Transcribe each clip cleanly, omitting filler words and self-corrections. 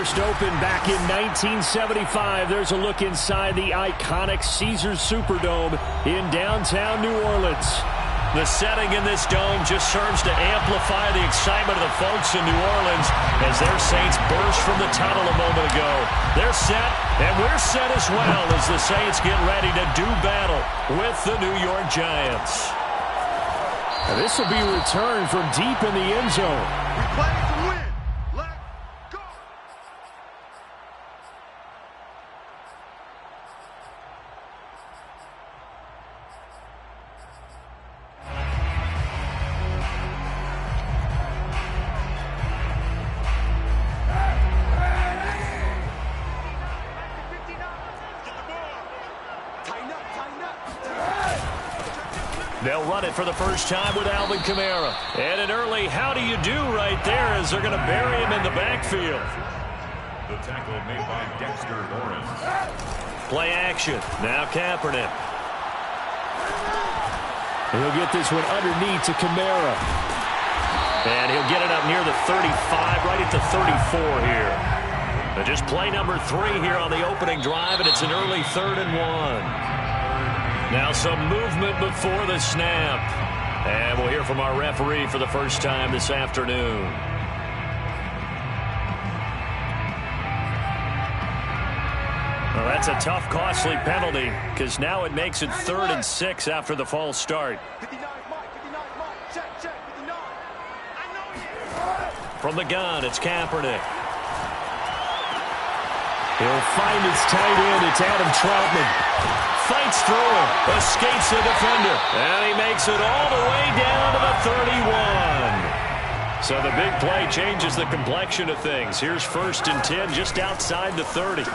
First opened back in 1975. There's a look inside the iconic Caesars Superdome in downtown New Orleans. The setting in this dome just serves to amplify the excitement of the folks in New Orleans as their Saints burst from the tunnel a moment ago. They're set, and we're set as well as the Saints get ready to do battle with the New York Giants. And this will be a return from deep in the end zone. We play to win. Let's go. They'll run it for the first time with Alvin Kamara. And an early how do you do right there as they're going to bury him in the backfield. The tackle made by Dexter Lawrence. Play action. Now Kaepernick. He'll get this one underneath to Kamara. And he'll get it up near the 35, right at the 34 here. And just play number 3 here on the opening drive, and it's an early 3rd and 1. Now some movement before the snap. And we'll hear from our referee for the first time this afternoon. Well, that's a tough, costly penalty because now it makes it 3rd and 6 after the false start. 59, Mike, check, 59. I know you. From the gun, it's Kaepernick. He'll find his tight end. It's Adam Troutman. Fights through him, escapes the defender, and he makes it all the way down to the 31. So the big play changes the complexion of things. Here's 1st and 10 just outside the 30.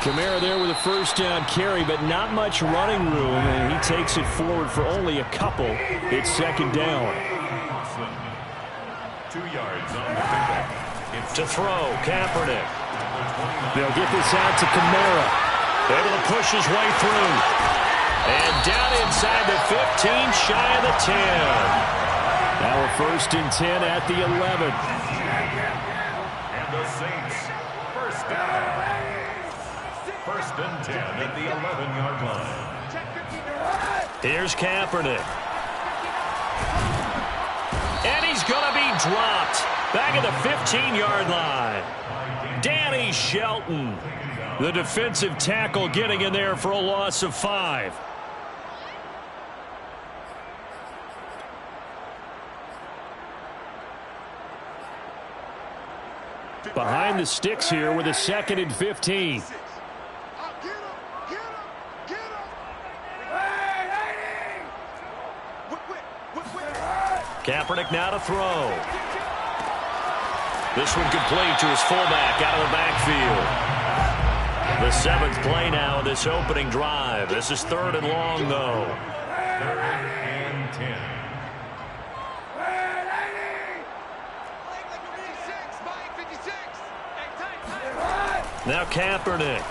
Kamara there with a first down carry, but not much running room, and he takes it forward for only a couple. It's 2nd down. 2 yards on the pickup. To throw, Kaepernick. They'll get this out to Kamara. Able to push his way through. And down inside the 15, shy of the 10. Now a 1st and 10 at the 11. And the Saints, first down. 1st and 10 at the 11-yard line. Here's Kaepernick. And he's going to be dropped. Back at the 15-yard line. Danny Shelton. The defensive tackle getting in there for a loss of 5. Behind the sticks here with a 2nd and 15. Kaepernick now to throw. This one complete to his fullback out of the backfield. The 7th play now in this opening drive. This is 3rd and long, though. 3rd and 10. Now Kaepernick.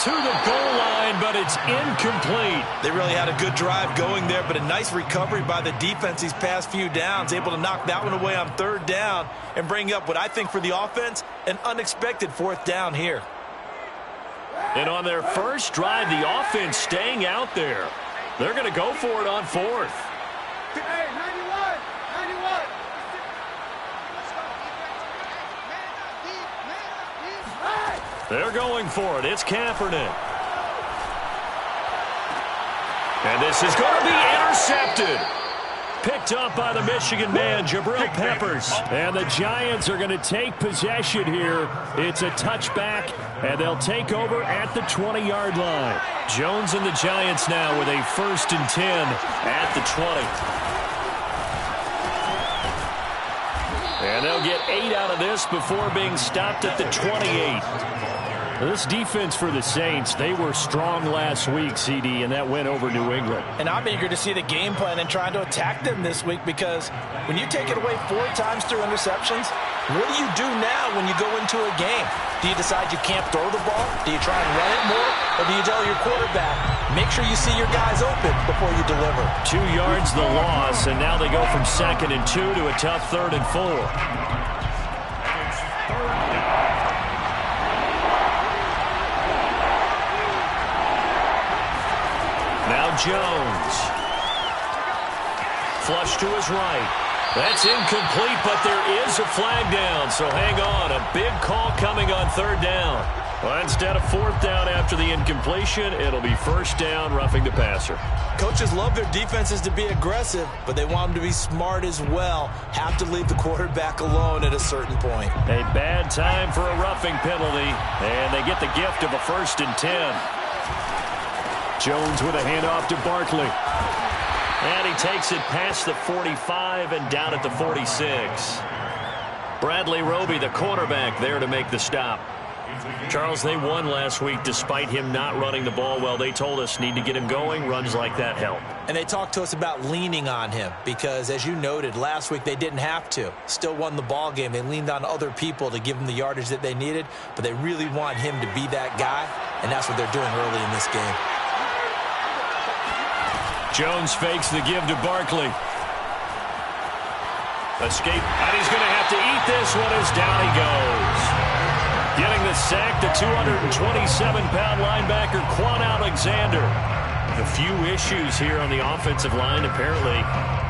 To the goal line, but it's incomplete. They really had a good drive going there, but a nice recovery by the defense these past few downs, able to knock that one away on 3rd down and bring up what I think for the offense, an unexpected 4th down here. And on their first drive, the offense staying out there. They're going to go for it on 4th. Hey, 91. They're going for it. It's Kaepernick. And this is going to be intercepted. Picked up by the Michigan man, Jabril Peppers. And the Giants are going to take possession here. It's a touchback, and they'll take over at the 20-yard line. Jones and the Giants now with a 1st and 10 at the 20. And they'll get 8 out of this before being stopped at the 28. This defense for the Saints, they were strong last week, CD, and that win over New England. And I'm eager to see the game plan and trying to attack them this week, because when you take it away 4 times through interceptions, what do you do now when you go into a game? Do you decide you can't throw the ball? Do you try and run it more? Or do you tell your quarterback, make sure you see your guys open before you deliver? 2 yards the loss, and now they go from 2nd and 2 to a tough 3rd and 4. Jones. Flush to his right. That's incomplete, but there is a flag down, so hang on. A big call coming on third down. Well, instead of fourth down after the incompletion, it'll be first down, roughing the passer. Coaches love their defenses to be aggressive, but they want them to be smart as well. Have to leave the quarterback alone at a certain point. A bad time for a roughing penalty, and they get the gift of a 1st and 10. Jones with a handoff to Barkley. And he takes it past the 45 and down at the 46. Bradley Roby, the quarterback, there to make the stop. Charles, they won last week despite him not running the ball well. They told us need to get him going. Runs like that help. And they talked to us about leaning on him because, as you noted, last week they didn't have to. Still won the ball game. They leaned on other people to give them the yardage that they needed, but they really want him to be that guy, and that's what they're doing early in this game. Jones fakes the give to Barkley. Escape, and he's going to have to eat this one as down he goes. Getting the sack, the 227-pound linebacker, Quan Alexander. A few issues here on the offensive line. Apparently,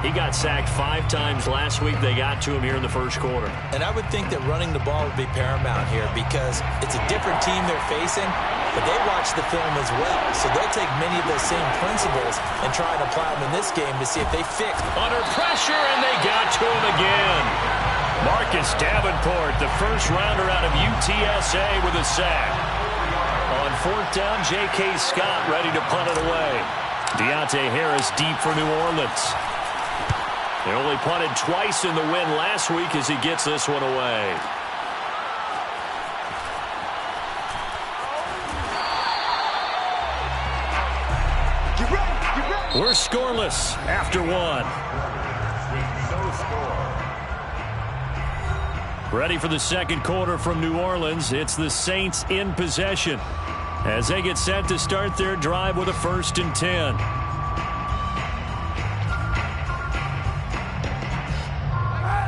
he got sacked 5 times last week. They got to him here in the first quarter. And I would think that running the ball would be paramount here because it's a different team they're facing, but they watch the film as well. So they'll take many of those same principles and try and apply them in this game to see if they fix. Under pressure, and they got to him again. Marcus Davenport, the first rounder out of UTSA with a sack. On 4th down, J.K. Scott ready to punt it away. Deontay Harris deep for New Orleans. They only punted twice in the win last week as he gets this one away. We're scoreless after 1. Ready for the second quarter from New Orleans. It's the Saints in possession as they get set to start their drive with a 1st and 10.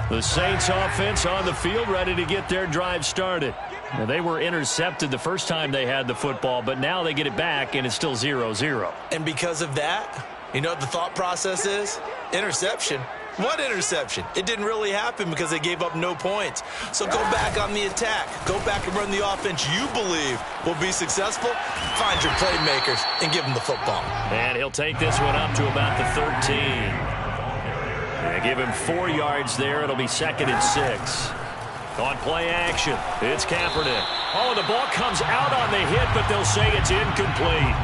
The Saints offense on the field ready to get their drive started. Now, they were intercepted the first time they had the football, but now they get it back and it's still 0-0. And because of that, you know what the thought process is? Interception. What interception? It didn't really happen because they gave up no points. So go back on the attack. Go back and run the offense you believe will be successful. Find your playmakers and give them the football. And he'll take this one up to about the 13. They give him 4 yards there. It'll be 2nd and 6. On play action, it's Kaepernick. Oh, the ball comes out on the hit, but they'll say it's incomplete.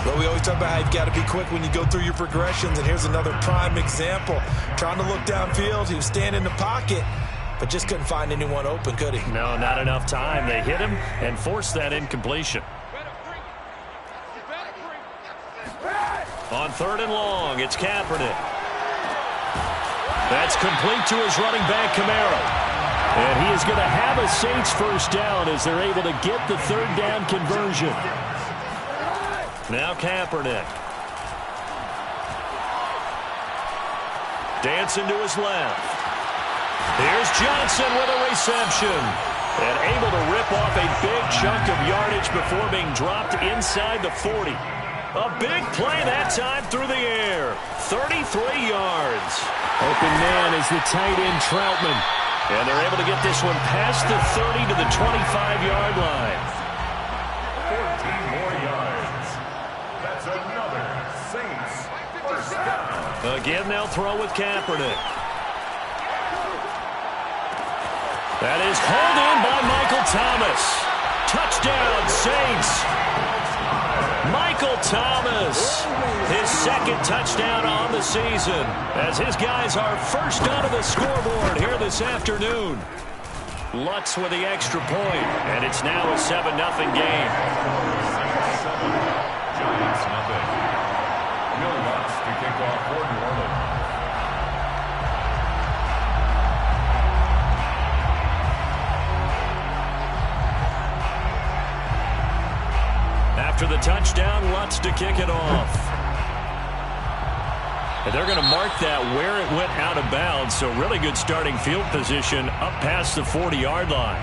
Well, we always talk about how you've got to be quick when you go through your progressions, and here's another prime example. Trying to look downfield, he was standing in the pocket, but just couldn't find anyone open, could he? No, not enough time. They hit him and forced that incompletion. On 3rd and long, it's Kaepernick. That's complete to his running back, Kamara. And he is going to have a Saints first down as they're able to get the 3rd down conversion. Now Kaepernick. Dancing to his left. Here's Johnson with a reception. And able to rip off a big chunk of yardage before being dropped inside the 40. A big play that time through the air. 33 yards. Open man is the tight end Troutman. And they're able to get this one past the 30 to the 25-yard line. 14 more yards. That's another Saints first down. Again, they'll throw with Kaepernick. That is hauled in by Michael Thomas. Touchdown, Saints. Michael Thomas, his 2nd touchdown on the season, as his guys are first onto the scoreboard here this afternoon. Lutz with the extra point, and it's now a 7-0 game. Giants nothing. Will Lutz to kick off for New Orleans. After the touchdown, Lutz to kick it off. And they're going to mark that where it went out of bounds, so really good starting field position up past the 40-yard line.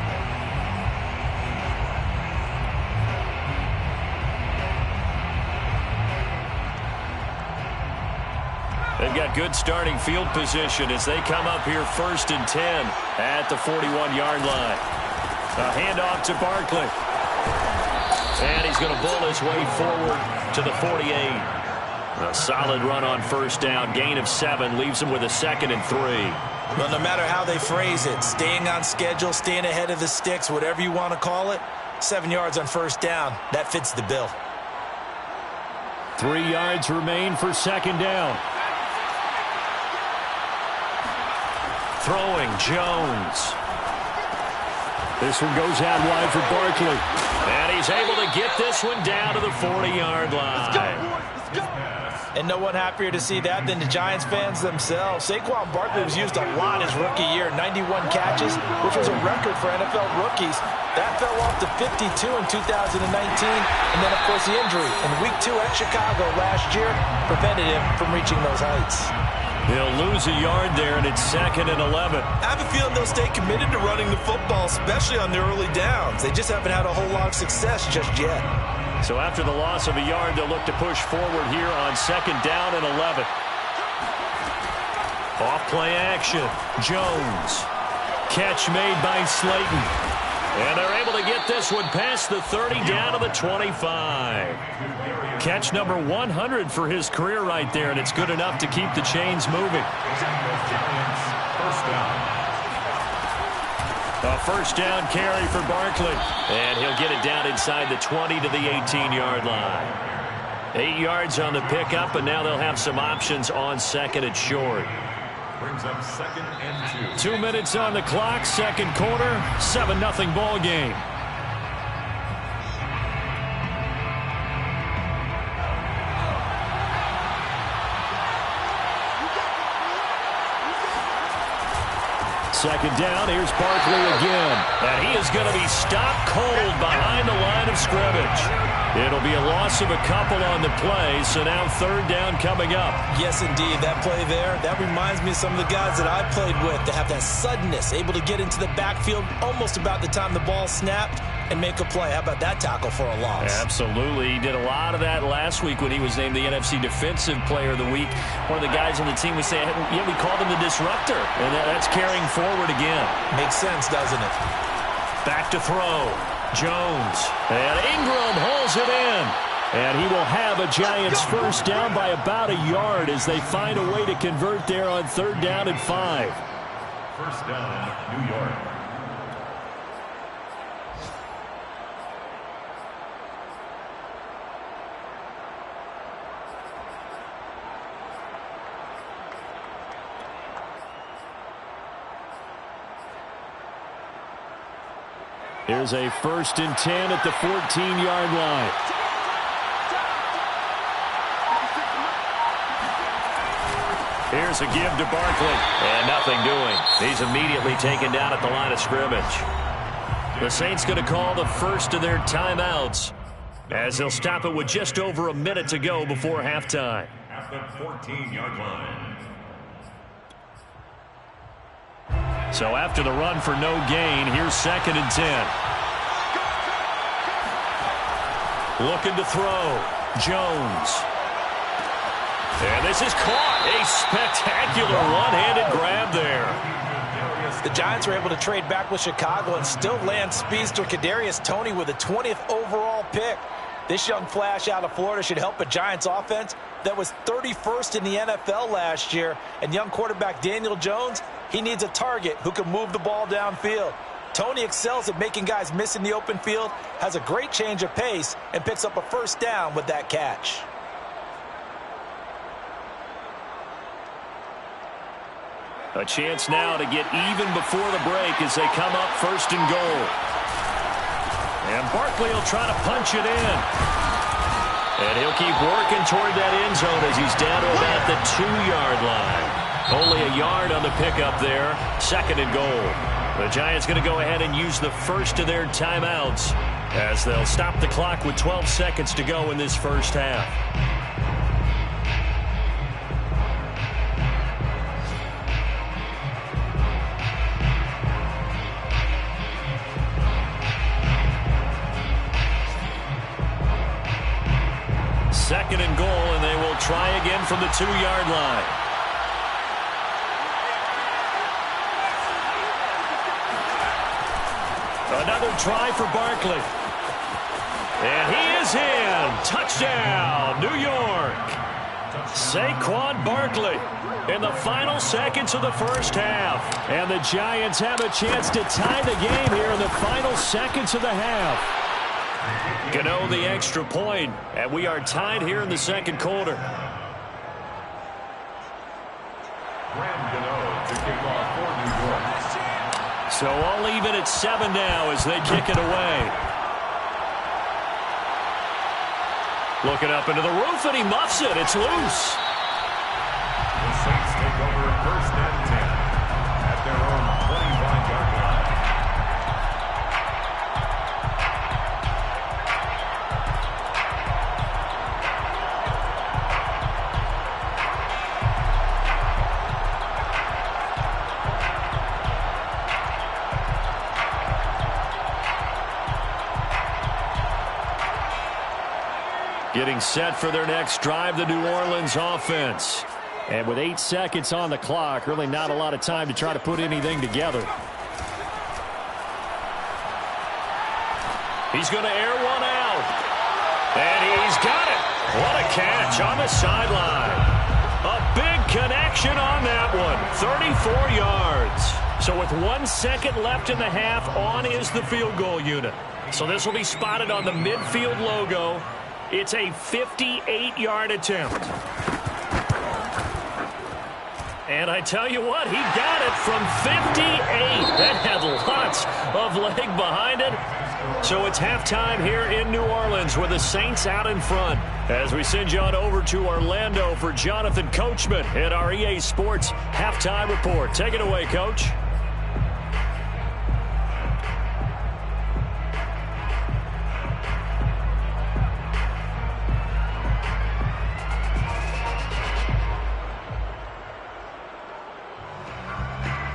They've got good starting field position as they come up here 1st and 10 at the 41-yard line. A handoff to Barkley. And he's going to bull his way forward to the 48. A solid run on 1st down. Gain of 7 leaves him with a 2nd and 3. Well, no matter how they phrase it, staying on schedule, staying ahead of the sticks, whatever you want to call it, 7 yards on 1st down, that fits the bill. 3 yards remain for 2nd down. Throwing, Jones. This one goes out wide for Barkley. And he's able to get this one down to the 40-yard line. And no one happier to see that than the Giants fans themselves. Saquon Barkley was used a lot his rookie year, 91 catches, which was a record for NFL rookies. That fell off to 52 in 2019. And then, of course, the injury in Week 2 at Chicago last year prevented him from reaching those heights. He'll lose a yard there, and it's 2nd and 11. I have a feeling they'll stay committed to running the football, especially on the early downs. They just haven't had a whole lot of success just yet. So after the loss of a yard, they'll look to push forward here on 2nd down and 11. Off play action. Jones. Catch made by Slayton. And they're able to get this one past the 30 down to the 25. Catch number 100 for his career right there, and it's good enough to keep the chains moving. A 1st down carry for Barkley. And he'll get it down inside the 20 to the 18-yard line. 8 yards on the pickup, and now they'll have some options on 2nd and short. Brings up 2nd and 2. 2 minutes on the clock, 2nd quarter, 7-0 ball game. Second down, here's Barkley again. And he is going to be stopped cold behind the line of scrimmage. It'll be a loss of a couple on the play, so now 3rd down coming up. Yes, indeed. That play there, that reminds me of some of the guys that I played with that have that suddenness, able to get into the backfield almost about the time the ball snapped and make a play. How about that tackle for a loss? Absolutely. He did a lot of that last week when he was named the NFC Defensive Player of the Week. One of the guys on the team was saying, yeah, we called him the disruptor. And that's carrying forward again. Makes sense, doesn't it? Back to throw. Jones. And Ingram holds it in. And he will have a Giants 1st down by about a yard as they find a way to convert there on 3rd down and 5. 1st down, New York. Here's a 1st and 10 at the 14-yard line. Here's a give to Barkley. And nothing doing. He's immediately taken down at the line of scrimmage. The Saints going to call the first of their timeouts as they'll stop it with just over a minute to go before halftime. At the 14-yard line. So after the run for no gain, here's 2nd and 10. Looking to throw. Jones. And this is caught. A spectacular one-handed grab there. The Giants were able to trade back with Chicago and still land speedster Kadarius Toney with a 20th overall pick. This young flash out of Florida should help a Giants offense that was 31st in the NFL last year. And young quarterback Daniel Jones, he needs a target who can move the ball downfield. Toney excels at making guys miss in the open field, has a great change of pace, and picks up a 1st down with that catch. A chance now to get even before the break as they come up 1st and goal. And Barkley will try to punch it in. And he'll keep working toward that end zone as he's down to about the 2-yard line. Only a yard on the pickup there. 2nd and goal. The Giants going to go ahead and use the first of their timeouts as they'll stop the clock with 12 seconds to go in this first half. Second and goal, and they will try again from the 2-yard line. Another try for Barkley. And he is in. Touchdown, New York. Saquon Barkley in the final seconds of the first half. And the Giants have a chance to tie the game here in the final seconds of the half. Gano the extra point, and we are tied here in the second quarter. Graham Gano to kick off for New York. So all even at 7 now as they kick it away. Looking up into the roof, and he muffs it. It's loose. The Saints take over first and 10 at their own 25-yard line. Getting set for their next drive, the New Orleans offense. And with 8 seconds on the clock, really not a lot of time to try to put anything together. He's going to air one out. And he's got it. What a catch on the sideline. A big connection on that one. 34 yards. So with 1 second left in the half, on is the field goal unit. So this will be spotted on the midfield logo. It's a 58-yard attempt. And I tell you what, he got it from 58. That had lots of leg behind it. So it's halftime here in New Orleans with the Saints out in front. As we send you on over to Orlando for Jonathan Coachman at our EA Sports Halftime Report. Take it away, Coach.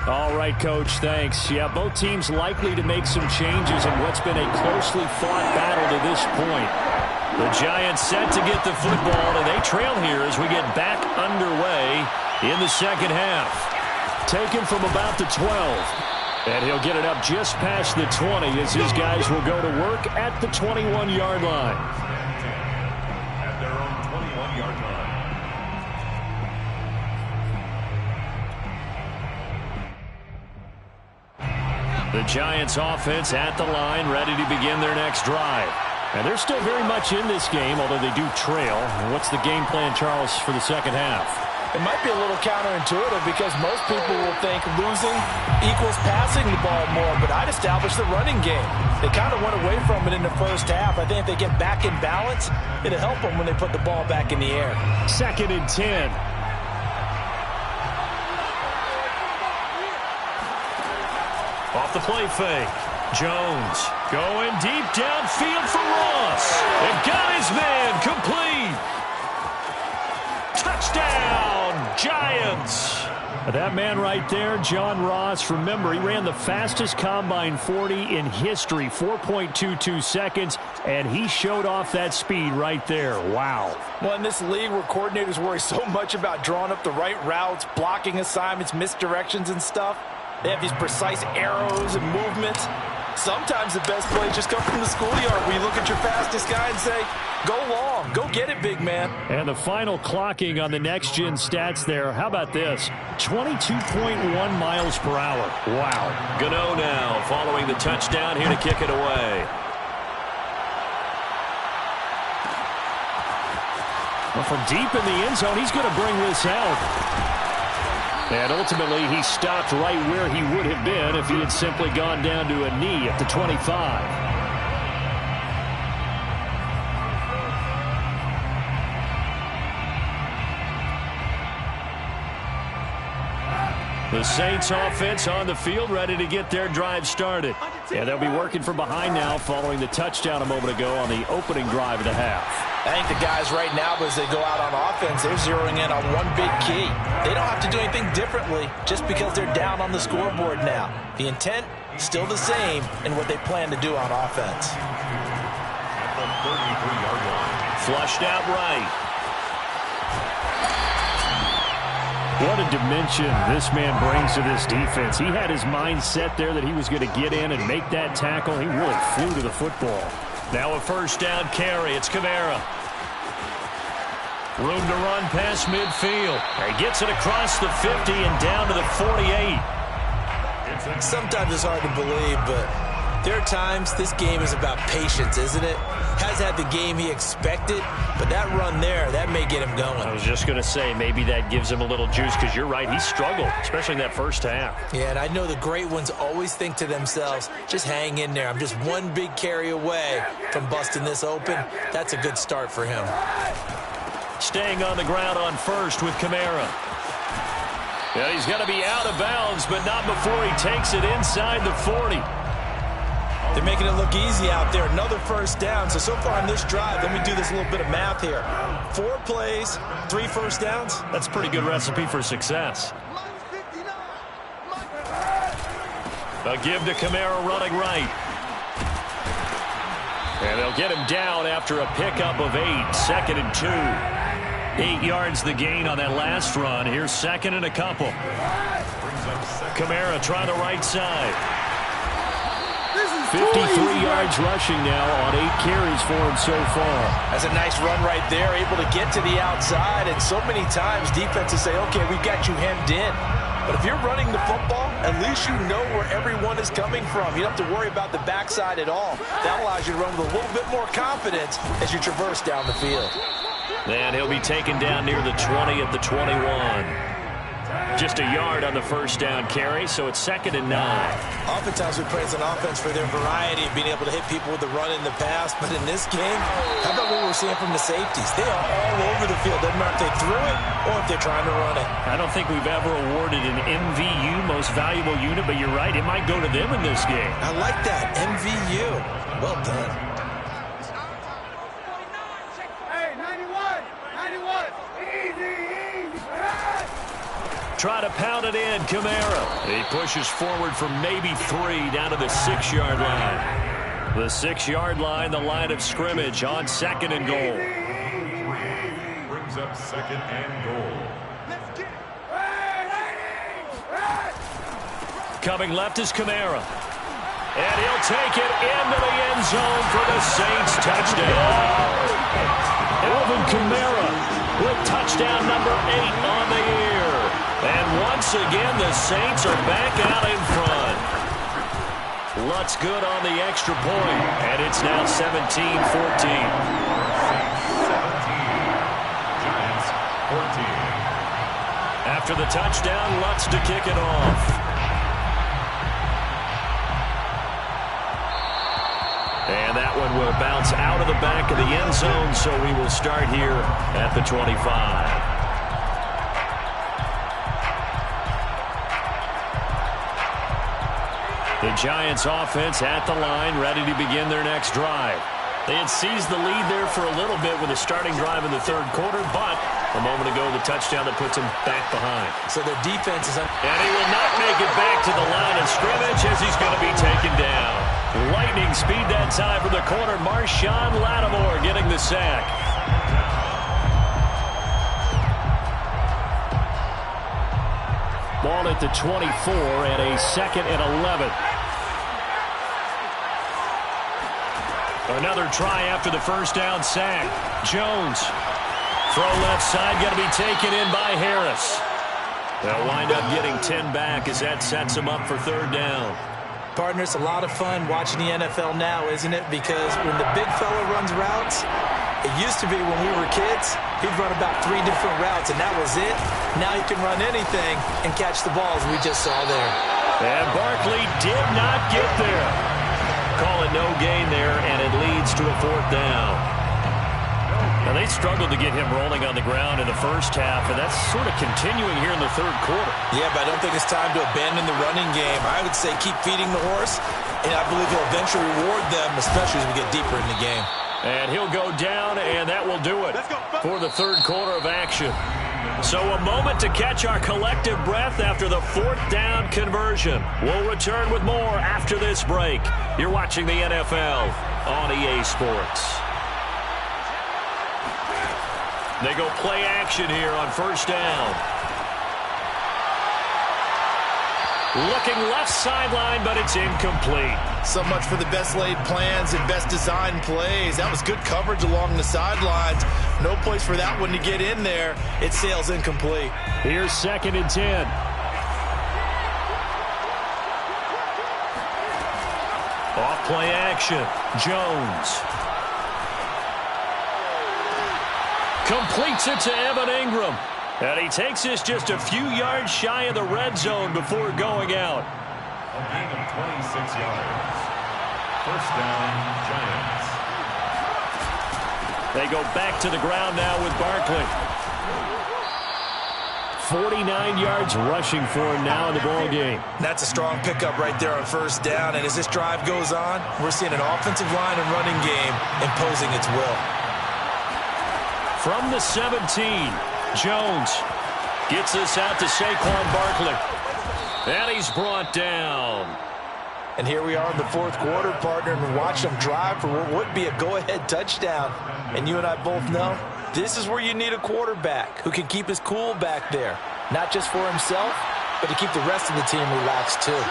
All right, Coach, thanks. Yeah, both teams likely to make some changes in what's been a closely fought battle to this point. The Giants set to get the football, and they trail here as we get back underway in the second half. Taken from about the 12, and he'll get it up just past the 20 as his guys will go to work at the 21-yard line. At their own 21-yard line. The Giants offense at the line, ready to begin their next drive. And they're still very much in this game, although they do trail. What's the game plan, Charles, for the second half? It might be a little counterintuitive because most people will think losing equals passing the ball more, but I'd establish the running game. They kind of went away from it in the first half. I think if they get back in balance, it'll help them when they put the ball back in the air. 2nd and 10. Off the play fake. Jones going deep downfield for Ross. And got his man complete. Touchdown, Giants. That man right there, John Ross, remember, he ran the fastest combine 40 in history, 4.22 seconds, and he showed off that speed right there. Wow. Well, in this league where coordinators worry so much about drawing up the right routes, blocking assignments, misdirections and stuff, they have these precise arrows and movements. Sometimes the best plays just come from the schoolyard where you look at your fastest guy and say, go long, go get it, big man. And the final clocking on the next-gen stats there, how about this? 22.1 miles per hour. Wow. Gano now following the touchdown here to kick it away. Well, from deep in the end zone, he's going to bring this out. And ultimately, he stopped right where he would have been if he had simply gone down to a knee at the 25. The Saints offense on the field, ready to get their drive started. And they'll be working from behind now following the touchdown a moment ago on the opening drive of the half. I think the guys right now, as they go out on offense, they're zeroing in on one big key. They don't have to do anything differently just because they're down on the scoreboard now. The intent, still the same in what they plan to do on offense. At the 33-yard line. Flushed out right. What a dimension this man brings to this defense. He had his mind set there that he was going to get in and make that tackle. He really flew to the football. Now a first down carry. It's Kamara. Room to run past midfield. He gets it across the 50 and down to the 48. Sometimes it's hard to believe, but there are times this game is about patience, isn't it? Has had the game he expected, but that run there, that may get him going. I was just going to say, maybe that gives him a little juice, because you're right, he struggled, especially in that first half. Yeah, and I know the great ones always think to themselves, just hang in there. I'm just one big carry away from busting this open. That's a good start for him. Staying on the ground on first with Kamara. Yeah, he's going to be out of bounds, but not before he takes it inside the 40. They're making it look easy out there. Another first down. So far in this drive, let me do this little bit of math here. 4 plays, 3 first downs. That's a pretty good recipe for success. A give to Kamara running right. And they'll get him down after a pickup of 8. 2nd and 2. 8 yards the gain on that last run. Here's 2nd and a couple. Kamara trying the right side. 53 yards rushing now on 8 carries for him so far. That's a nice run right there, able to get to the outside. And so many times defenses say, okay, we've got you hemmed in. But if you're running the football, at least you know where everyone is coming from. You don't have to worry about the backside at all. That allows you to run with a little bit more confidence as you traverse down the field. And he'll be taken down near the 20 at the 21. Just a yard on the first down carry, so it's 2nd and 9. Oftentimes we praise an offense for their variety of being able to hit people with the run in the pass, but in this game, how about what we're seeing from the safeties? They are all over the field. Doesn't matter if they threw it or if they're trying to run it. I don't think we've ever awarded an MVU, most valuable unit, but you're right, it might go to them in this game. I like that, MVU. Well done. Hey, 91, easy. Try to pound it in, Kamara. He pushes forward for maybe 3 down to the 6-yard line. The 6-yard line, the line of scrimmage on 2nd and goal. Brings up 2nd and goal. Let's get it. Coming left is Kamara. And he'll take it into the end zone for the Saints touchdown. Alvin Kamara with touchdown number 8 on the year. And once again, the Saints are back out in front. Lutz good on the extra point, and it's now 17-14. Saints 17, Giants 14. After the touchdown, Lutz to kick it off. And that one will bounce out of the back of the end zone, so we will start here at the 25. The Giants offense at the line, ready to begin their next drive. They had seized the lead there for a little bit with a starting drive in the 3rd quarter, but a moment ago, the touchdown that puts them back behind. So their defense is... And he will not make it back to the line of scrimmage as he's going to be taken down. Lightning speed that time from the corner. Marshawn Lattimore getting the sack. Ball at the 24 and a 2nd and 11. Another try after the first down sack. Jones. Throw left side, going to be taken in by Harris. They'll wind up getting 10 back as that sets them up for 3rd down. Partner, it's a lot of fun watching the NFL now, isn't it? Because when the big fella runs routes, it used to be when we were kids, he'd run about 3 different routes, and that was it. Now he can run anything and catch the balls we just saw there. And Barkley did not get there. Call it no gain there, and it leads to a 4th down. Now, they struggled to get him rolling on the ground in the first half, and that's sort of continuing here in the 3rd quarter. Yeah, but I don't think it's time to abandon the running game. I would say keep feeding the horse, and I believe he'll eventually reward them, especially as we get deeper in the game. And he'll go down, and that will do it for the 3rd quarter of action. So a moment to catch our collective breath after the 4th down conversion. We'll return with more after this break. You're watching the NFL on EA Sports. They go play action here on 1st down. Looking left sideline, but it's incomplete. So much for the best laid plans and best designed plays. That was good coverage along the sidelines. No place for that one to get in there. It sails incomplete. Here's 2nd and 10. Off play action. Jones. Completes it to Evan Ingram. And he takes this just a few yards shy of the red zone before going out. A gain of 26 yards. First down, Giants. They go back to the ground now with Barkley. 49 yards rushing for him now in the ball game. That's a strong pickup right there on first down. And as this drive goes on, we're seeing an offensive line and running game imposing its will. From the 17, Jones gets this out to Saquon Barkley. And he's brought down. And here we are in the 4th quarter, partner, and watch them drive for what would be a go-ahead touchdown. And you and I both know this is where you need a quarterback who can keep his cool back there. Not just for himself, but to keep the rest of the team relaxed too.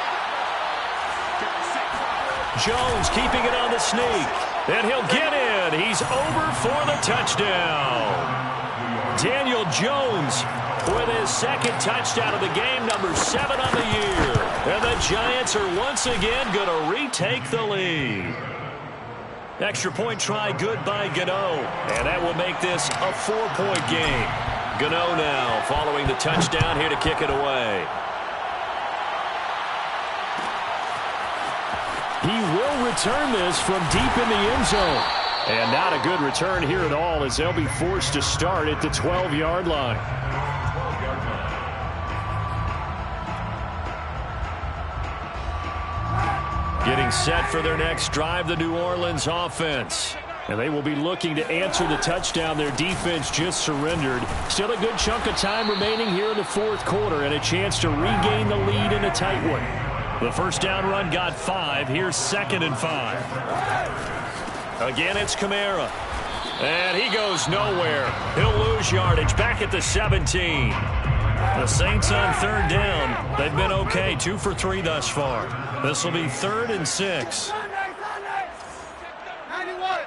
Jones keeping it on the sneak. And he'll get in. He's over for the touchdown. Daniel Jones with his 2nd touchdown of the game, number 7 on the year. And the Giants are once again going to retake the lead. Extra point try good by Gano. And that will make this a 4-point game. Gano now following the touchdown here to kick it away. He will return this from deep in the end zone. And not a good return here at all as they'll be forced to start at the 12-yard line. Getting set for their next drive, the New Orleans offense. And they will be looking to answer the touchdown their defense just surrendered. Still a good chunk of time remaining here in the 4th quarter and a chance to regain the lead in a tight one. The first down run got 5. Here's 2nd and 5. Again, it's Kamara. And he goes nowhere. He'll lose yardage back at the 17. The Saints on 3rd down. They've been okay. 2 for 3 thus far. This will be 3rd and 6. 91.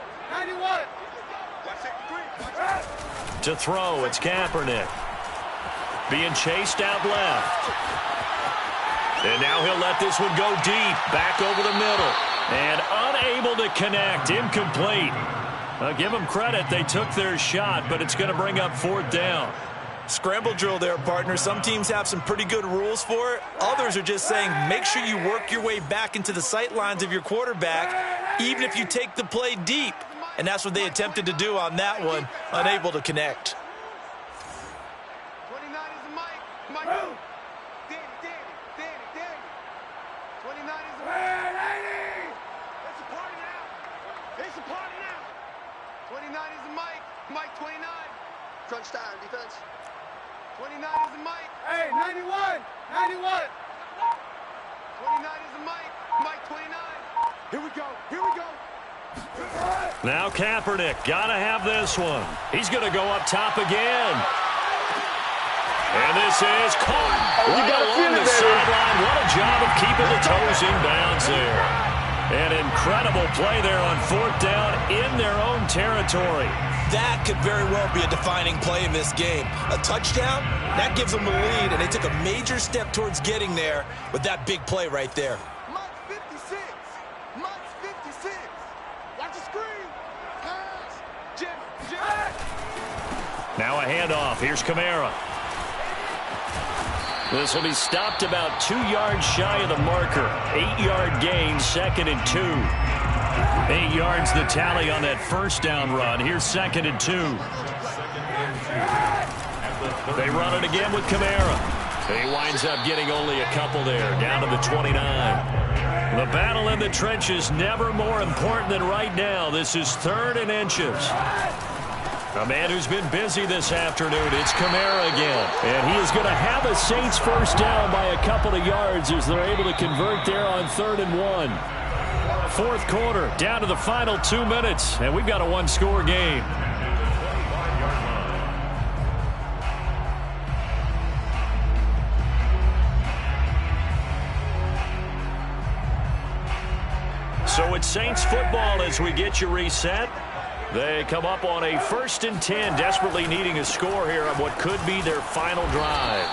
To throw, it's Kaepernick. Being chased out left. And now he'll let this one go deep. Back over the middle. And unable to connect. Incomplete. I'll give them credit. They took their shot, but it's going to bring up 4th down. Scramble drill there, partner. Some teams have some pretty good rules for it. Others are just saying make sure you work your way back into the sight lines of your quarterback, even if you take the play deep. And that's what they attempted to do on that one, unable to connect. 29 is the mic. Danny. 29 is the mic. It's a party now. 29 is the mic. Mike 29. Crunch time, defense. 29 is the mic. Hey, 91. 29 is the mic. Mike 29. Here we go. Now Kaepernick, gotta have this one. He's gonna go up top again. And this is caught right along the sideline. What a job of keeping the toes in bounds there. An incredible play there on 4th down in their own territory. That could very well be a defining play in this game. A touchdown, that gives them the lead, and they took a major step towards getting there with that big play right there. Mike's 56. Watch the screen. Jim. Now a handoff. Here's Kamara. This will be stopped about 2 yards shy of the marker. 8-yard gain, 2nd and 2. 8 yards the tally on that first down run. Here's 2nd and 2. They run it again with Kamara. He winds up getting only a couple there, down to the 29. The battle in the trenches never more important than right now. This is 3rd and inches. A man who's been busy this afternoon, it's Kamara again. And he is going to have a Saints first down by a couple of yards as they're able to convert there on 3rd and 1. 4th quarter, down to the final 2 minutes, and we've got a 1-score game. Saints football as we get you reset. They come up on a 1st and 10, desperately needing a score here on what could be their final drive.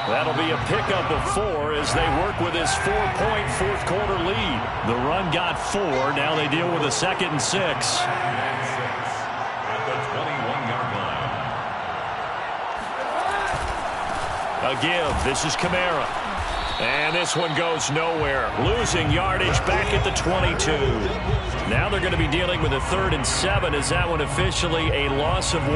That'll be a pickup of 4 as they work with this 4-point fourth-quarter lead. The run got 4. Now they deal with a 2nd and 6. At the 21-yard line. A give. This is Kamara. And this one goes nowhere. Losing yardage back at the 22. Now they're going to be dealing with a 3rd and 7. Is that one officially a loss of 1?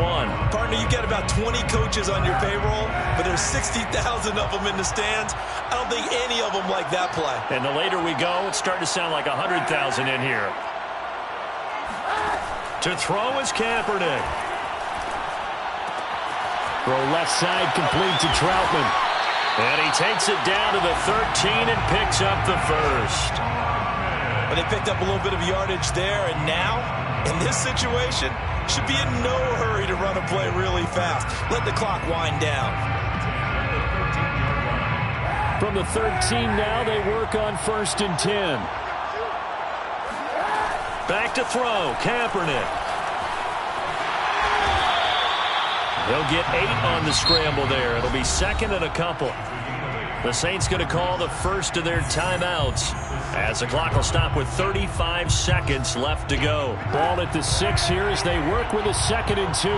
Partner, you got about 20 coaches on your payroll, but there's 60,000 of them in the stands. I don't think any of them like that play. And the later we go, it's starting to sound like 100,000 in here. To throw is Kaepernick. Throw left side complete to Troutman. And he takes it down to the 13 and picks up the 1st. But they picked up a little bit of yardage there, and now, in this situation, should be in no hurry to run a play really fast. Let the clock wind down. From the 13 now, they work on 1st and 10. Back to throw, Kaepernick. They'll get 8 on the scramble there. It'll be 2nd and a couple. The Saints going to call the first of their timeouts as the clock will stop with 35 seconds left to go. Ball at the 6 here as they work with a 2nd and 2.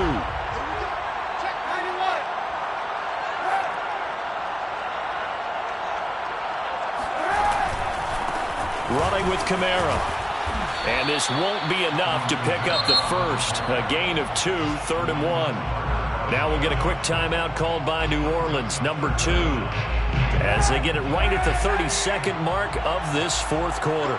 Running with Kamara. And this won't be enough to pick up the 1st. A gain of 2, 3rd and 1. Now we'll get a quick timeout called by New Orleans, number 2, as they get it right at the 32nd mark of this 4th quarter.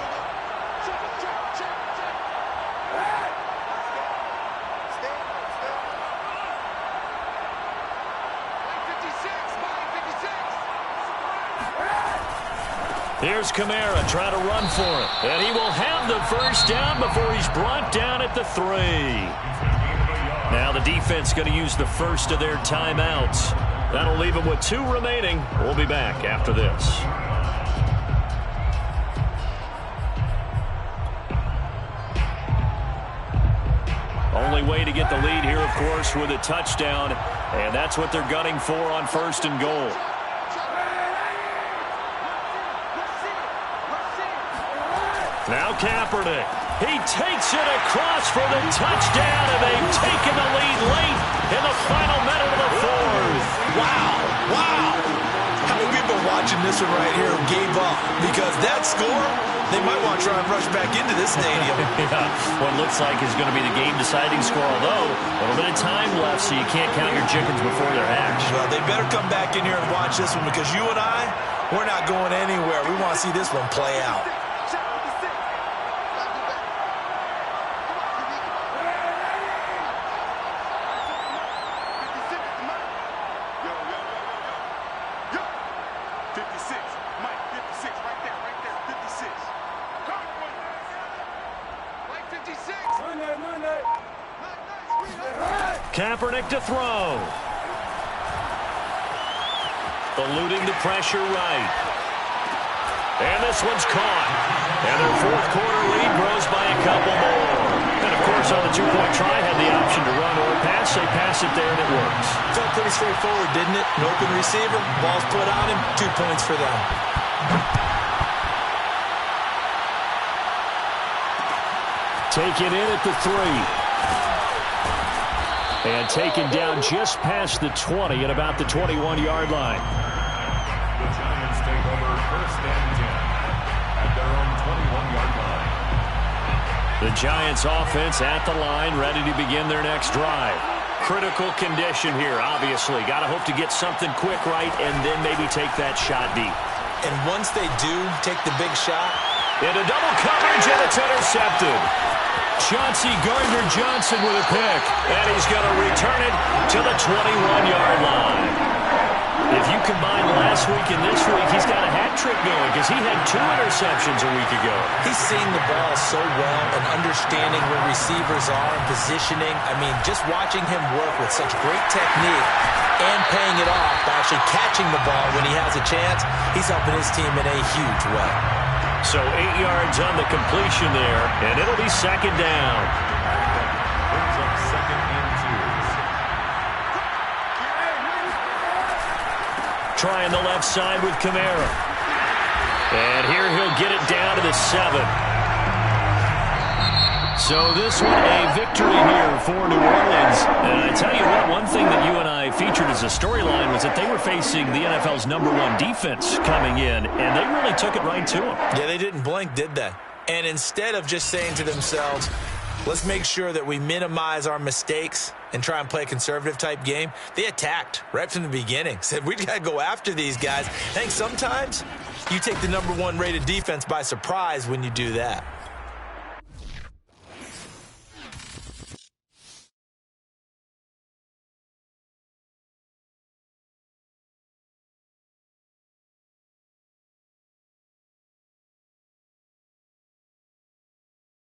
Here's Kamara trying to run for it. And he will have the 1st down before he's brought down at the 3. Now the defense going to use the 1st of their timeouts. That'll leave them with 2 remaining. We'll be back after this. Only way to get the lead here, of course, with a touchdown. And that's what they're gunning for on 1st and goal. Now Kaepernick. He takes it across for the touchdown, and they've taken the lead late in the final minute of the 4th. Wow. How many people watching this one right here gave up? Because that score, they might want to try and rush back into this stadium. Yeah, what looks like is going to be the game-deciding score, although a little bit of time left, so you can't count your chickens before they're hatched. Well, they better come back in here and watch this one, because you and I, we're not going anywhere. We want to see this one play out. Kaepernick to throw. Eluding the pressure right. And this one's caught. And their 4th quarter lead grows by a couple more. And, of course, on the 2-point try, had the option to run or pass. They pass it there, and it works. Felt pretty straightforward, didn't it? An open receiver, ball's put on him, 2 points for them. Taken in at the 3. And taken down just past the 20 at about the 21-yard line. The Giants take over 1st and 10 at their own 21-yard line. The Giants offense at the line, ready to begin their next drive. Critical condition here, obviously. Got to hope to get something quick right and then maybe take that shot deep. And once they do take the big shot, into double coverage, and it's intercepted. Chauncey Gardner-Johnson with a pick, and he's going to return it to the 21-yard line. If you combine last week and this week, he's got a hat trick going because he had 2 interceptions a week ago. He's seeing the ball so well and understanding where receivers are and positioning. I mean, just watching him work with such great technique and paying it off by actually catching the ball when he has a chance, he's helping his team in a huge way. So 8 yards on the completion there, and it'll be second down. Brings up second and 2. Trying the left side with Kamara. And here he'll get it down to the 7. So this one a victory here for New Orleans. And I tell you what, one thing that you and I featured as a storyline was that they were facing the NFL's #1 defense coming in, and they really took it right to them. Yeah, they didn't blink, did they? And instead of just saying to themselves, let's make sure that we minimize our mistakes and try and play a conservative-type game, they attacked right from the beginning. Said, we got to go after these guys. I think sometimes you take the #1 rated defense by surprise when you do that.